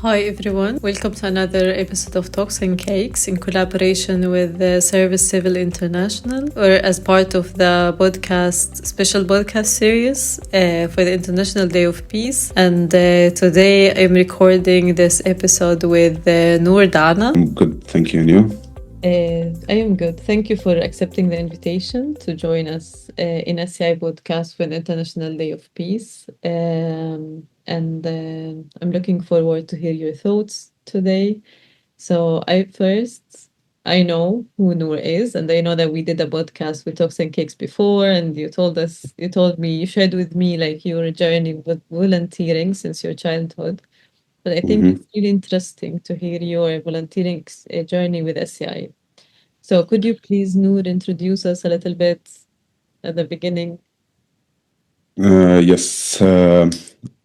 Hi everyone, welcome to another episode of Talks and Cakes in collaboration with the Service Civil International or as part of the special podcast series for the International Day of Peace. And today I'm recording this episode with Nour Da'na. I'm good, thank you. And you? I am good. Thank you for accepting the invitation to join us in SCI podcast for the International Day of Peace. And I'm looking forward to hear your thoughts today. So I know who Noor is, and I know that we did a podcast with Talks and Cakes before, and you shared with me like your journey with volunteering since your childhood. But I think it's really interesting to hear your volunteering journey with SCI. So could you please, Noor, introduce us a little bit at the beginning? Yes.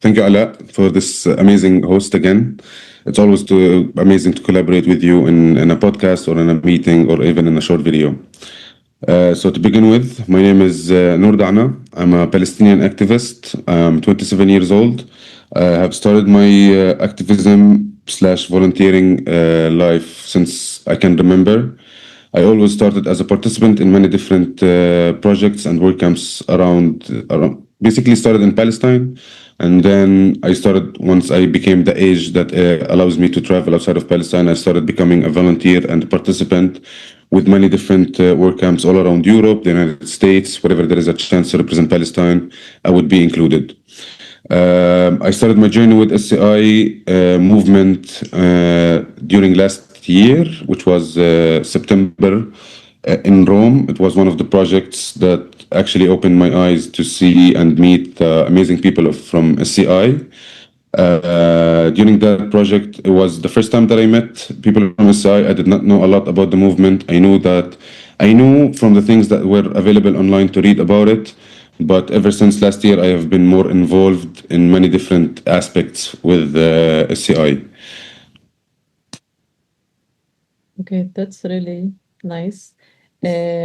Thank you, Ala, for this amazing host again. It's always amazing to collaborate with you in a podcast or in a meeting or even in a short video. So to begin with, my name is Nour Da'na. I'm a Palestinian activist. I'm 27 years old. I have started my activism/volunteering life since I can remember. I always started as a participant in many different projects and work camps around. Basically, started in Palestine, and then I started once I became the age that allows me to travel outside of Palestine. I started becoming a volunteer and participant with many different work camps all around Europe, the United States, wherever there is a chance to represent Palestine, I would be included. I started my journey with SCI movement during last year, which was September in Rome. It was one of the projects that actually opened my eyes to see and meet amazing people from SCI. During that project, it was the first time that I met people from SCI. I did not know a lot about the movement. I knew from the things that were available online to read about it. But ever since last year, I have been more involved in many different aspects with SCI. Okay, that's really nice.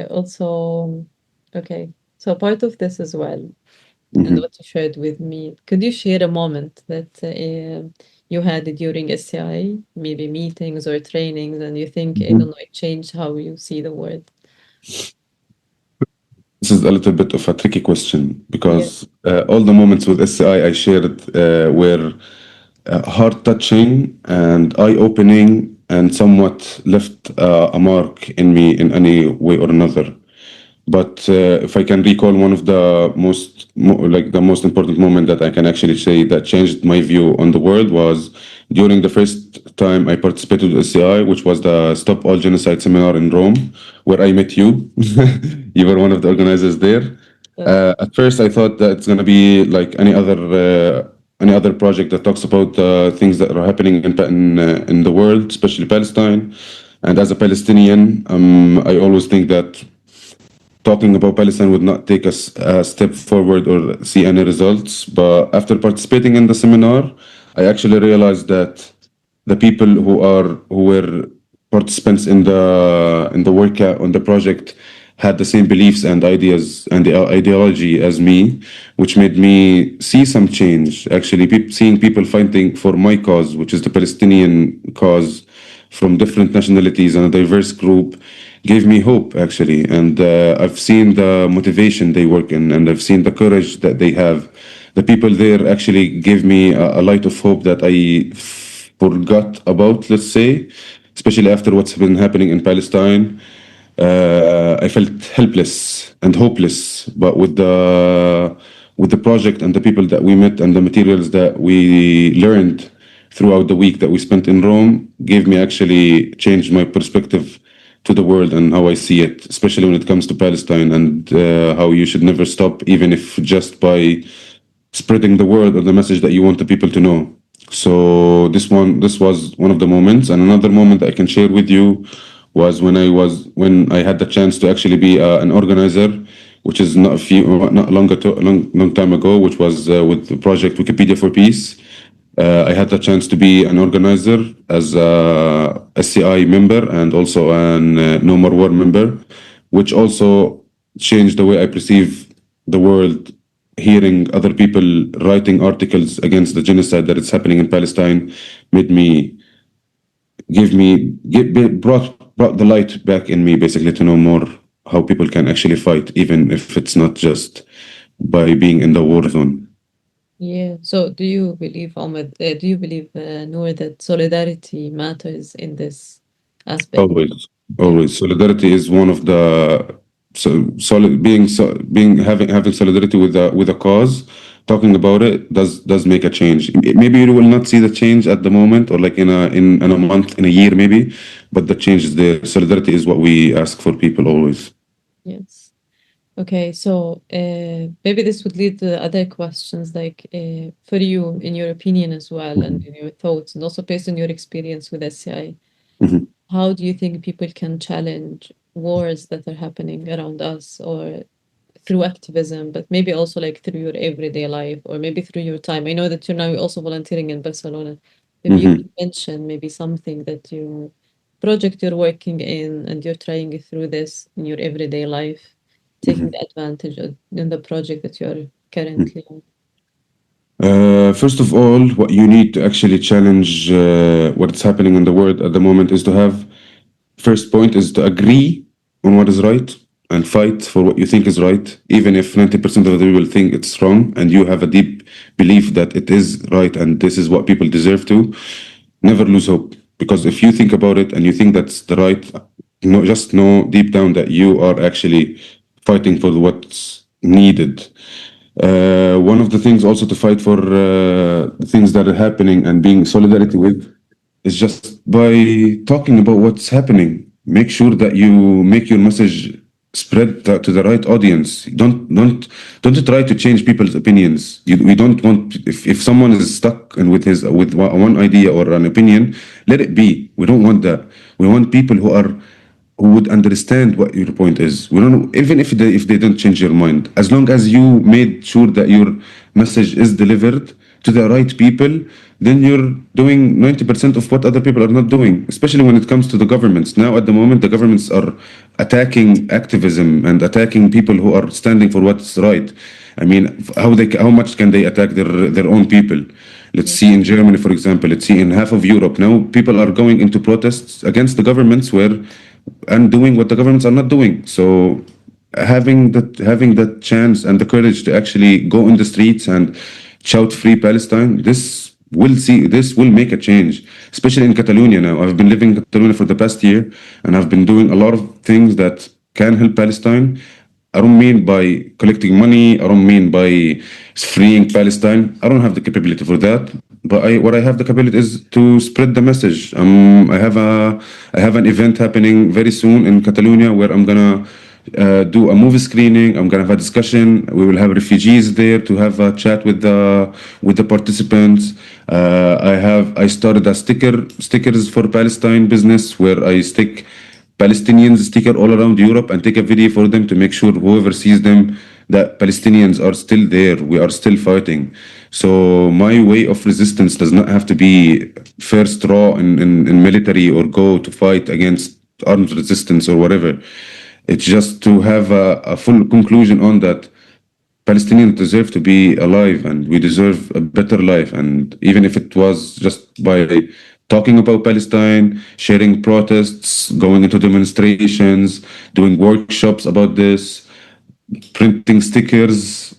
Also, okay, so part of this as well, and what you shared with me, could you share a moment that you had during SCI, maybe meetings or trainings, and you think, I don't know, it changed how you see the world? This is a little bit of a tricky question Yeah. because all the moments with SCI I shared were heart touching and eye opening and somewhat left a mark in me in any way or another. But if I can recall one of the the most important moment that I can actually say that changed my view on the world was during the first time I participated with SCI, which was the Stop All Genocide seminar in Rome, where I met you. You were one of the organizers there. At first, I thought that it's gonna be like any other project that talks about things that are happening in the world, especially Palestine. And as a Palestinian, I always think that talking about Palestine would not take us a step forward or see any results. But after participating in the seminar, I actually realized that the people who were participants in the work on the project had the same beliefs and ideas and the ideology as me, which made me see some change. Actually, seeing people fighting for my cause, which is the Palestinian cause, from different nationalities and a diverse group, gave me hope actually. And I've seen the motivation they work in, and I've seen the courage that they have. The people there actually gave me a light of hope that I forgot about, let's say, especially after what's been happening in Palestine. I felt helpless and hopeless, but with the project and the people that we met and the materials that we learned throughout the week that we spent in Rome gave me actually changed my perspective to the world and how I see it, especially when it comes to Palestine and how you should never stop, even if just by spreading the word or the message that you want the people to know. So this was one of the moments, and another moment I can share with you was when I had the chance to actually be an organizer, which is not long time ago, which was with the project Wikipedia for Peace. I had the chance to be an organizer as a SCI member and also an No More War member, which also changed the way I perceive the world hearing other people writing articles against the genocide that is happening in Palestine made me brought the light back in me, basically, to know more how people can actually fight, even if it's not just by being in the war zone. Yeah. So do you believe, Ahmed, do you believe, Noor, that solidarity matters in this aspect? Always, Yeah. always. Solidarity is one of the being having solidarity with a cause. Talking about it does make a change. Maybe you will not see the change at the moment, or like in a month, in a year, maybe, but the change is there. Solidarity is what we ask for people always. Yes. Okay, so maybe this would lead to other questions, like for you, in your opinion as well, and in your thoughts, and also based on your experience with SCI, Mhm, how do you think people can challenge wars that are happening around us, or through activism, but maybe also like through your everyday life, or maybe through your time? I know that you're now also volunteering in Barcelona. Maybe you mhm, can mention maybe something that you project you're working in and you're trying through this in your everyday life, taking mhm. advantage of in the project that you're Mhm. currently on. First of all, what you need to actually challenge what's happening in the world at the moment is to have first point is to agree on what is right and fight for what you think is right, even if 90% of the people think it's wrong and you have a deep belief that it is right and this is what people deserve to. Never lose hope, because if you think about it and you think that's the right, just know deep down that you are actually fighting for what's needed. One of the things also to fight for the things that are happening and being solidarity with is just by talking about what's happening. Make sure that you make your message spread to the right audience. Don't try to change people's opinions. We don't want, if someone is stuck and with one idea or an opinion, let it be. We don't want that. We want people who would understand what your point is. We don't, even if they don't change your mind, as long as you made sure that your message is delivered to the right people, then you're doing 90% of what other people are not doing, especially when it comes to the governments. Now, at the moment, the governments are attacking activism and attacking people who are standing for what's right. I mean, how much can they attack their own people? Let's Yeah. see in Germany, for example. Let's see in half of Europe now, people are going into protests against the governments where and doing what the governments are not doing. So having that chance and the courage to actually go in the streets and shout "Free Palestine," this will make a change, especially in Catalonia. Now, I've been living in Catalonia for the past year, and I've been doing a lot of things that can help Palestine. I don't mean by collecting money. I don't mean by freeing Palestine. I don't have the capability for that. But what I have the capability is to spread the message. I have an event happening very soon in Catalonia where I'm gonna do a movie screening. I'm gonna have a discussion. We will have refugees there to have a chat with the participants. I started a stickers for Palestine business where I stick Palestinians sticker all around Europe and take a video for them to make sure whoever sees them that Palestinians are still there. We are still fighting. So my way of resistance does not have to be first raw in military or go to fight against armed resistance or whatever. It's just to have a full conclusion on that Palestinians deserve to be alive and we deserve a better life. And even if it was just by talking about Palestine, sharing protests, going into demonstrations, doing workshops about this, printing stickers,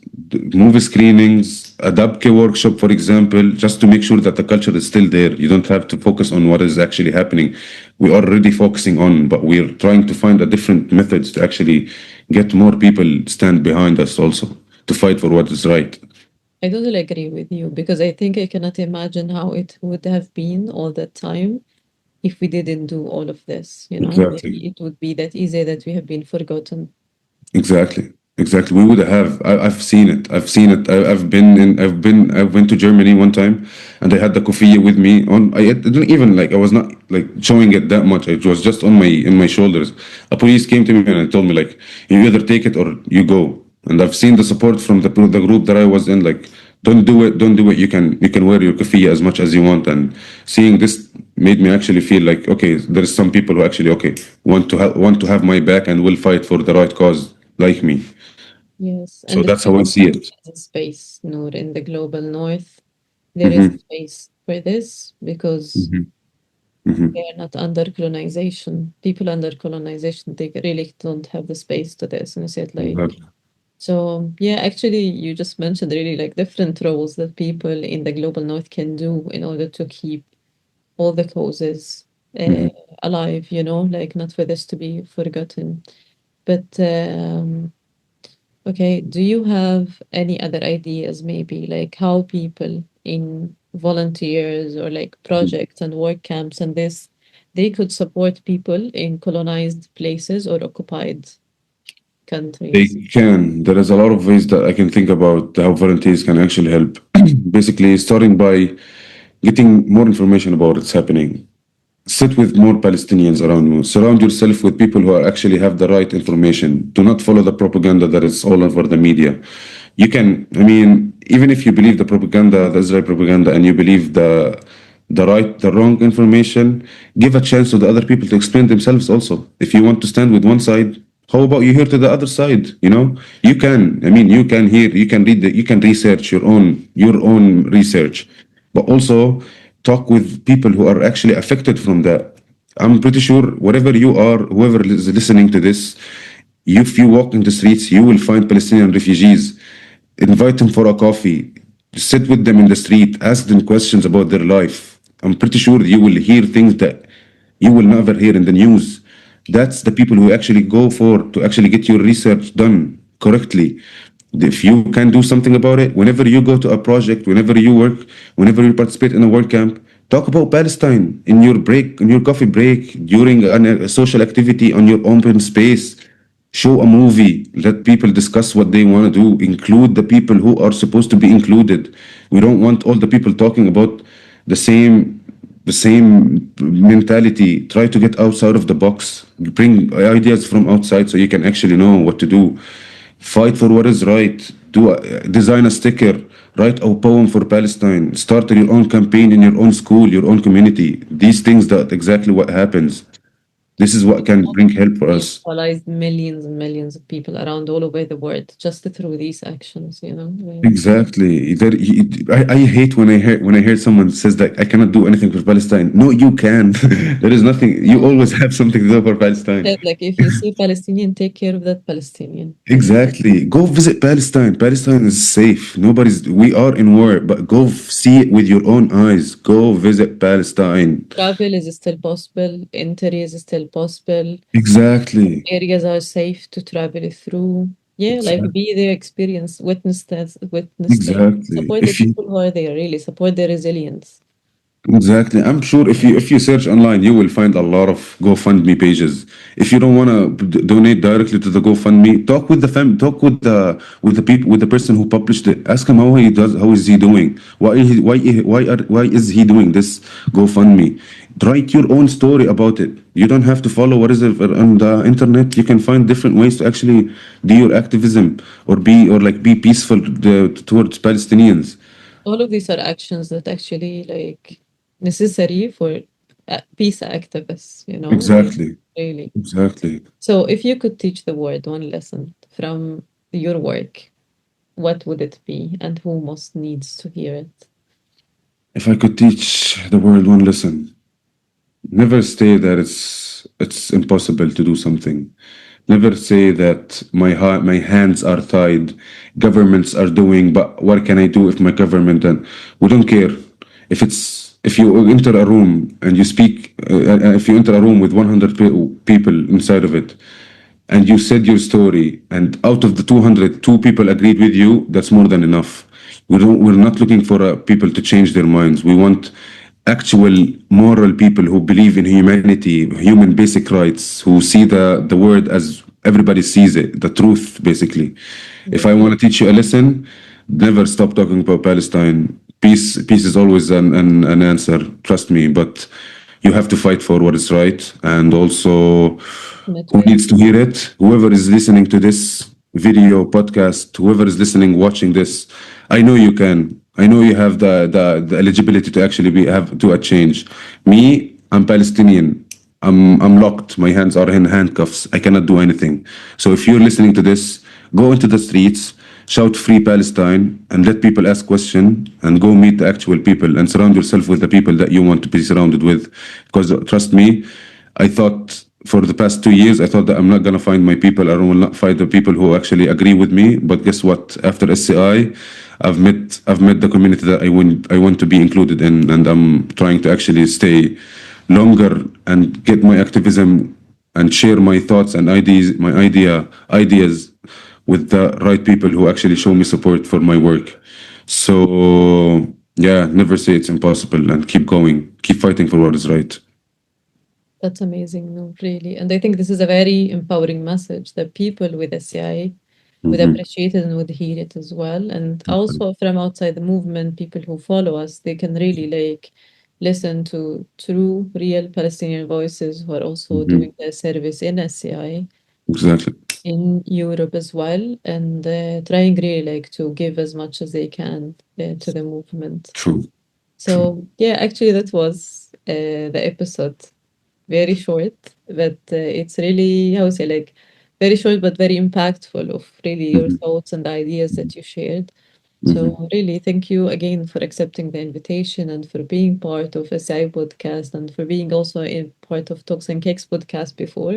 movie screenings, a Dabke workshop, for example, just to make sure that the culture is still there. You don't have to focus on what is actually happening. We are already focusing on, but we're trying to find a different methods to actually get more people stand behind us also to fight for what is right. I totally agree with you because I think I cannot imagine how it would have been all that time if we didn't do all of this, you know? Exactly. Maybe it would be that easy that we have been forgotten. Exactly. Exactly. We would have. I've seen it. I've seen it. I've been in. I went to Germany one time, and I had the kofia with me on. I didn't even like. I was not like showing it that much. It was just on my in my shoulders. A police came to me and told me like, you either take it or you go. And I've seen the support from the group that I was in. Like, don't do it. Don't do it. You can wear your kofia as much as you want. And seeing this made me actually feel like, okay, there's some people who actually, okay, want to have my back and will fight for the right cause like me. Yes, So and the that's thing how I is see that it. there's a space, Noor, in the global north. There is Hmm. space for this because Hmm. Hmm. they are not under colonization. People under colonization, they really don't have the space to this. And I said, like, Exactly. so yeah, actually, you just mentioned really like different roles that people in the global north can do in order to keep all the causes uh, Hmm. alive, you know, like not for this to be forgotten. But okay, do you have any other ideas, maybe like how people in volunteers or like projects and work camps and this, they could support people in colonized places or occupied They countries? can. There is a lot of ways that I can think about how volunteers can actually help. Basically, starting by getting more information about what's happening. Sit with more Palestinians around you. Surround yourself with people who are actually have the right information. Do not follow the propaganda that is all over the media. You can, I mean, even if you believe the propaganda, the Israel propaganda, and you believe the wrong information, give a chance to the other people to explain themselves also. If you want to stand with one side, how about you hear to the other side? You know, you can. I mean, you can hear, you can read, you can research your own research, but also talk with people who are actually affected from that. I'm pretty sure wherever you are, whoever is listening to this, if you walk in the streets, you will find Palestinian refugees. Invite them for a coffee, sit with them in the street, ask them questions about their life. I'm pretty sure you will hear things that you will never hear in the news. That's the people who actually go for to actually get your research done correctly. If you can do something about it, whenever you go to a project, whenever you work, whenever you participate in a work camp, talk about Palestine in your break, in your coffee break, during a social activity on your open space. Show a movie, let people discuss what they want to do, include the people who are supposed to be included. We don't want all the people talking about the same the same mentality. Try to get outside of the box, bring ideas from outside so you can actually know what to do. Fight for what is right. Design a sticker, write a poem for Palestine, start your own campaign in your own school, your own community. These things, that exactly what happens. This is what can bring help for We us. mobilized millions and millions of people around all over the world just through these actions, you know? Like, Exactly. I hate when I hear someone says that I cannot do anything for Palestine. No, you can. There is nothing. You no, always have something to do for Palestine. yeah, like if you see Palestinian, take care of that Palestinian. Like, Exactly. Go visit Palestine. Palestine is safe. Nobody's. We are in war, but go see it with your own eyes. Go visit Palestine. travel is still possible, entry is still possible, Exactly. areas are safe to travel through. Yeah, like Exactly. be there, experience, witness that. Exactly. Support the If you people who are there, really support their resilience. Exactly. I'm sure if you search online, you will find a lot of GoFundMe pages. If you don't want to donate directly to the GoFundMe, talk with the talk with the people with the person who published it. Ask him how is he doing? Why is he doing this GoFundMe? Write your own story about it. You don't have to follow what is it on the internet. You can find different ways to actually do your activism or be peaceful towards Palestinians. All of these are actions that actually like necessary for peace activists, you know, like Exactly. really. Exactly. So if you could teach the world one lesson from your work, what would it be and who most needs to hear it? If I could teach the world one lesson, never say that it's impossible to do something. Never say that my hands are tied. Governments are doing, but what can I do if my government and we don't care. If you enter a room and you speak, if you enter a room with 100 people inside of it, and you said your story, and out of the 200, two people agreed with you, that's more than enough. We're not looking for people to change their minds. We want actual moral people who believe in humanity, human basic rights, who see the word as everybody sees it, the truth, basically. If Yeah. I want to teach you a lesson, never stop talking about Palestine. Peace is always an answer, trust me, but you have to fight for what is right, and also who Definitely. needs to hear it, whoever is listening to this video podcast, whoever is listening, watching this, I know you can. I know you have the eligibility to actually have to a change. Me, I'm Palestinian. I'm locked. My hands are in handcuffs. I cannot do anything. So if you're listening to this, Go into the streets, shout free Palestine, and let people ask questions, and go meet the actual people and surround yourself with the people that you want to be surrounded with. Because trust me, I thought for the past 2 years, I thought that I'm not gonna find my people. I will not find the people who actually agree with me. But guess what? After SCI, I've met the community that I want to be included in, and I'm trying to actually stay longer and get my activism and share my thoughts and ideas with the right people who actually show me support for my work. So yeah, never say it's impossible and keep going, keep fighting for what is right. That's amazing, no, really. And I think this is a very empowering message that people with SCI would Mhm. appreciate it and would hear it as well. And also from outside the movement, people who follow us, they can really like listen to true, real Palestinian voices who are also doing Mhm. their service in SCI, Exactly. in Europe as well, and trying really like to give as much as they can to the movement. True. True. So yeah, actually that was the episode. Very short, but it's really, how to say, like very short but very impactful of really your Mhm. thoughts and ideas that you shared. Mhm. So really, thank you again for accepting the invitation and for being part of SCI podcast and for being also in part of Talks and Cakes podcast before.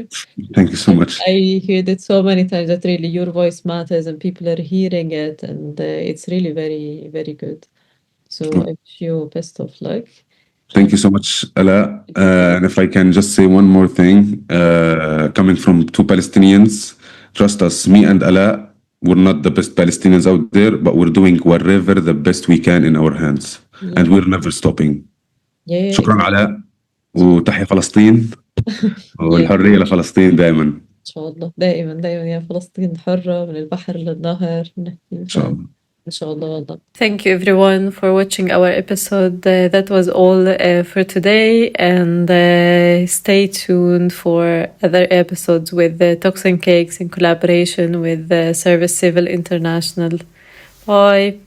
Thank you so And much. I heard it so many times that really your voice matters and people are hearing it, and it's really very, very good. So I wish you best of luck. Thank you And so much, Ala. thank you so much. And if I can just say one more thing, coming from two Palestinians, trust us, me and Ala, we're not the best Palestinians out there, but we're doing whatever the best we can in our hands. And Yeah, we're never stopping. yeah, yeah, شكرا exactly. علاء وتحيا فلسطين Yeah. والحرية لفلسطين دائما إن إن شاء الله دائما دائما يا فلسطين حرة من البحر للنهر نحكي شاء الله. إن شاء الله والله. Thank you everyone for watching our episode. That was all for today, and stay tuned for other episodes with Talks and Cakes in collaboration with Service Civil International. Bye.